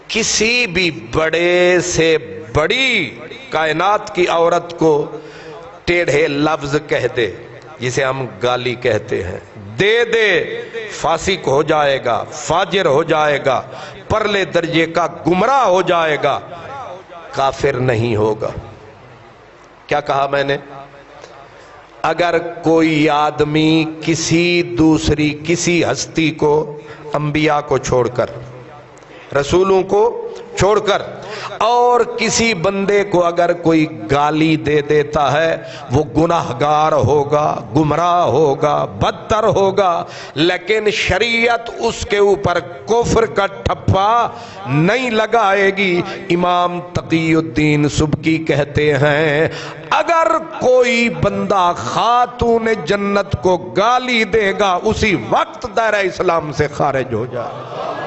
کسی بھی بڑے سے بڑی کائنات کی عورت کو ٹیڑھے لفظ کہہ دے، جسے ہم گالی کہتے ہیں، دے دے، فاسق ہو جائے گا، فاجر ہو جائے گا، پرلے درجے کا گمراہ ہو جائے گا، کافر نہیں ہوگا۔ کیا کہا میں نے؟ اگر کوئی آدمی کسی ہستی کو، انبیاء کو چھوڑ کر، رسولوں کو چھوڑ کر، اور کسی بندے کو اگر کوئی گالی دے دیتا ہے، وہ گناہگار ہوگا، گمراہ ہوگا، بدتر ہوگا، لیکن شریعت اس کے اوپر کفر کا ٹھپا نہیں لگائے گی۔ امام تقی الدین سبکی کہتے ہیں اگر کوئی بندہ خاتون جنت کو گالی دے گا، اسی وقت دائرہ اسلام سے خارج ہو جائے۔